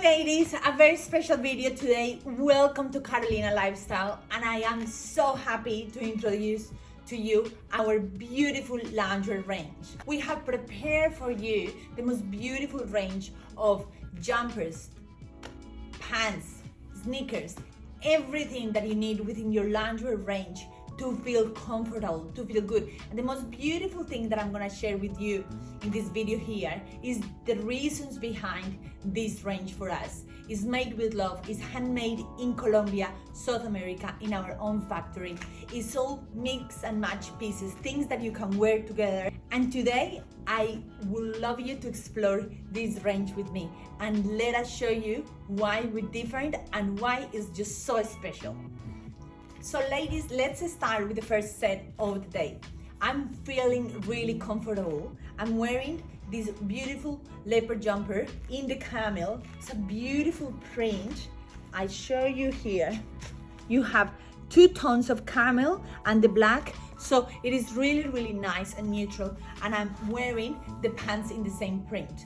Hi ladies, a very special video today. Welcome to Carolina Lifestyle, and I am so happy to introduce to you our beautiful loungewear range. We have prepared for you the most beautiful range of jumpers, pants, sneakers, everything that you need within your loungewear range to feel comfortable, to feel good. And the most beautiful thing that I'm gonna share with you in this video here is the reasons behind this range for us. It's made with love, it's handmade in Colombia, South America, in our own factory. It's all mix and match pieces, things that you can wear together. And today, I would love you to explore this range with me and let us show you why we're different and why it's just so special. So ladies, let's start with the first set of the day. I'm feeling really comfortable. I'm wearing this beautiful leopard jumper in the camel. It's a beautiful print. I show you here. You have two tones of camel and the black. So it is really nice and neutral. And I'm wearing the pants in the same print.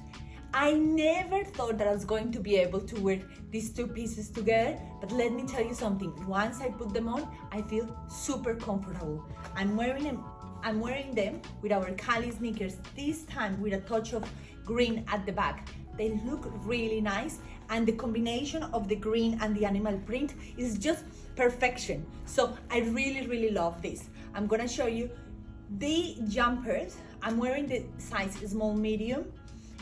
I never thought that I was going to be able to wear these two pieces together, but let me tell you something. Once I put them on, I feel super comfortable. I'm wearing them with our Cali sneakers, this time with a touch of green at the back. They look really nice, and the combination of the green and the animal print is just perfection. So I really love this. I'm gonna show you the jumpers. I'm wearing the size small medium,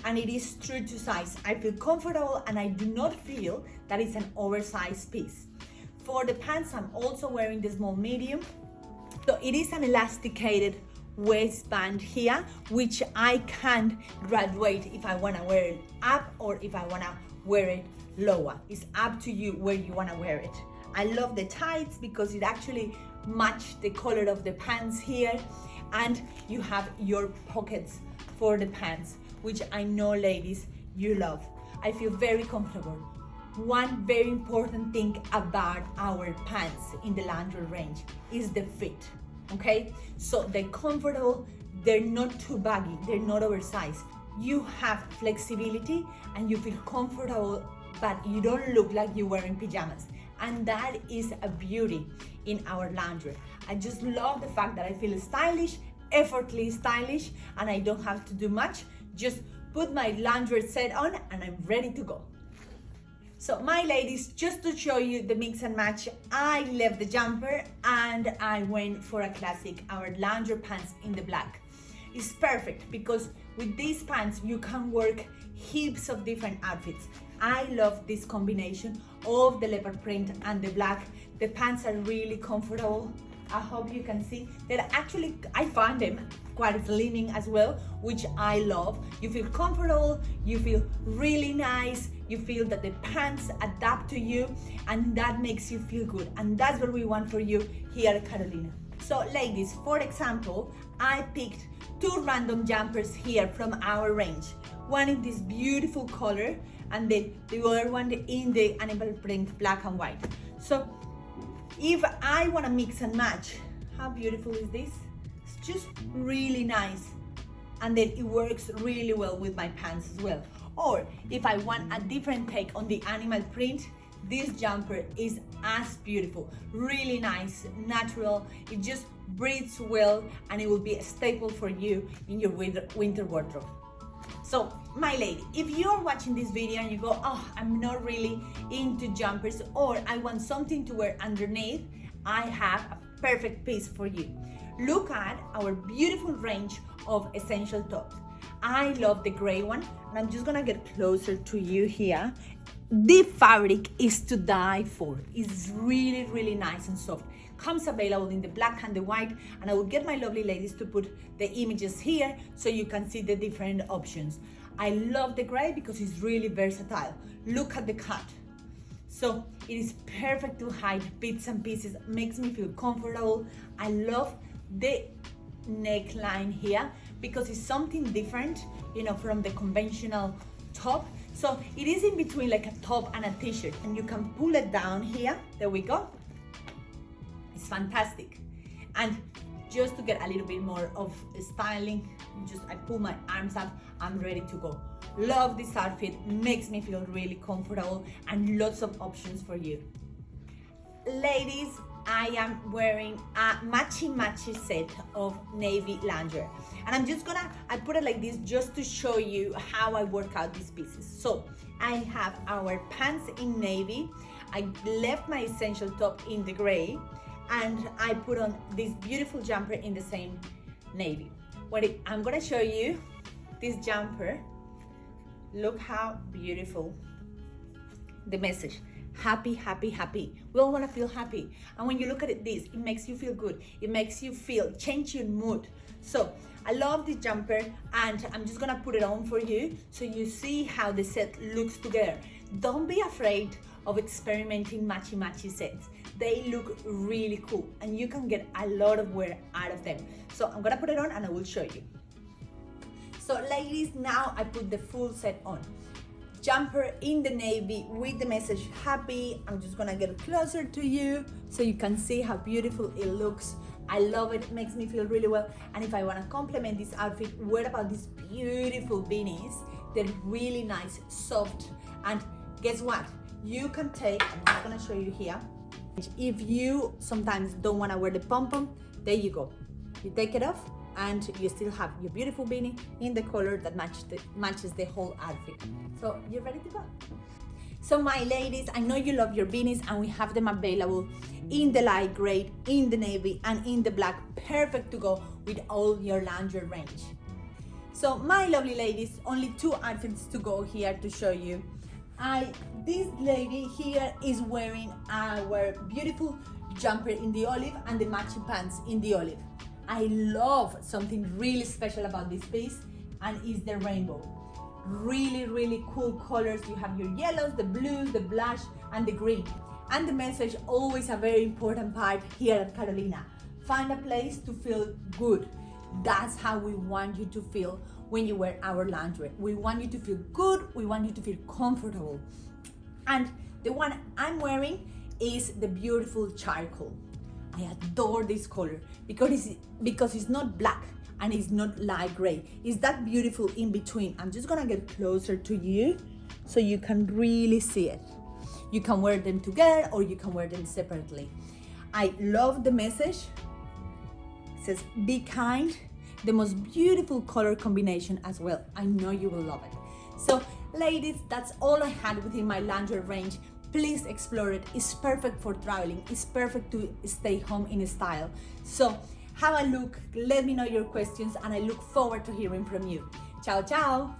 and it is true to size. I feel comfortable and I do not feel that it's an oversized piece. For the pants, I'm also wearing the small medium. So it is an elasticated waistband here, which I can graduate if I wanna wear it up or if I wanna wear it lower. It's up to you where you wanna wear it. I love the tights because it actually matches the color of the pants here, and you have your pockets for the pants, which I know ladies, you love. I feel very comfortable. One very important thing about our pants in the loungewear range is the fit, okay? So they're comfortable, they're not too baggy, they're not oversized. You have flexibility and you feel comfortable, but you don't look like you're wearing pajamas. And that is a beauty in our loungewear. I just love the fact that I feel stylish, effortlessly stylish, and I don't have to do much. Just put my loungewear set on and I'm ready to go. So my ladies, just to show you the mix and match, I left the jumper and I went for a classic, our loungewear pants in the black. It's perfect because with these pants you can work heaps of different outfits. I love this combination of the leopard print and the black. The pants are really comfortable. I hope you can see that actually I found them quite slimming as well, which I love. You feel comfortable, you feel really nice, you feel that the pants adapt to you, and that makes you feel good. And that's what we want for you here at Carolina. So ladies, for example, I picked two random jumpers here from our range. One in this beautiful color and then the other one in the animal print black and white. So if I want to mix and match, how beautiful is this? It's just really nice. And then it works really well with my pants as well. Or if I want a different take on the animal print, this jumper is as beautiful. Really nice, natural. It just breathes well and it will be a staple for you in your winter wardrobe. So my lady, if you're watching this video and you go, oh, I'm not really into jumpers, or I want something to wear underneath, I have a perfect piece for you. Look at our beautiful range of essential tops. I love the gray one, and I'm just gonna get closer to you here. The fabric is to die for. It's really nice and soft. Comes available in the black and the white, and I will get my lovely ladies to put the images here so you can see the different options. I love the gray because it's really versatile. Look at the cut. So it is perfect to hide bits and pieces, makes me feel comfortable. I love the neckline here because it's something different, you know, from the conventional top. So it is in between like a top and a t-shirt, and you can pull it down here. There we go. It's fantastic. And just to get a little bit more of styling, I pull my arms up, I'm ready to go. Love this outfit, makes me feel really comfortable, and lots of options for you. Ladies, I am wearing a matchy set of navy loungewear, and I put it like this just to show you how I work out these pieces. So I have our pants in navy, I left my essential top in the gray, and I put on this beautiful jumper in the same navy. I'm gonna show you this jumper. Look how beautiful. The message, happy, happy, happy. We all wanna feel happy. And when you look at this, it makes you feel good. It makes you change your mood. So I love this jumper, and I'm just gonna put it on for you so you see how the set looks together. Don't be afraid of experimenting matchy sets. They look really cool, and you can get a lot of wear out of them. So I'm gonna put it on and I will show you. So ladies, now I put the full set on. Jumper in the navy with the message happy. I'm just gonna get closer to you so you can see how beautiful it looks. I love it, makes me feel really well. And if I wanna complement this outfit, what about these beautiful beanies? They're really nice, soft, and guess what? You can take, I'm just gonna show you here. If you sometimes don't wanna wear the pom-pom, there you go. You take it off and you still have your beautiful beanie in the color that matches the whole outfit. So you're ready to go. So my ladies, I know you love your beanies, and we have them available in the light gray, in the navy, and in the black, perfect to go with all your loungewear range. So my lovely ladies, only 2 outfits to go here to show you. This lady here is wearing our beautiful jumper in the olive and the matching pants in the olive. I love something really special about this piece, and is the rainbow. Really cool colors. You have your yellows, the blues, the blush, and the green. And the message, always a very important part here at Carolina. Find a place to feel good. That's how we want you to feel when you wear our loungewear. We want you to feel good, we want you to feel comfortable. And the one I'm wearing is the beautiful charcoal. I adore this color because it's not black and it's not light gray. It's that beautiful in between. I'm just gonna get closer to you so you can really see it. You can wear them together or you can wear them separately. I love the message. It says, be kind. The most beautiful color combination as well. I know you will love it. So ladies, that's all I had within my loungewear range. Please explore it. It's perfect for traveling. It's perfect to stay home in style. So have a look, let me know your questions, and I look forward to hearing from you. Ciao, ciao.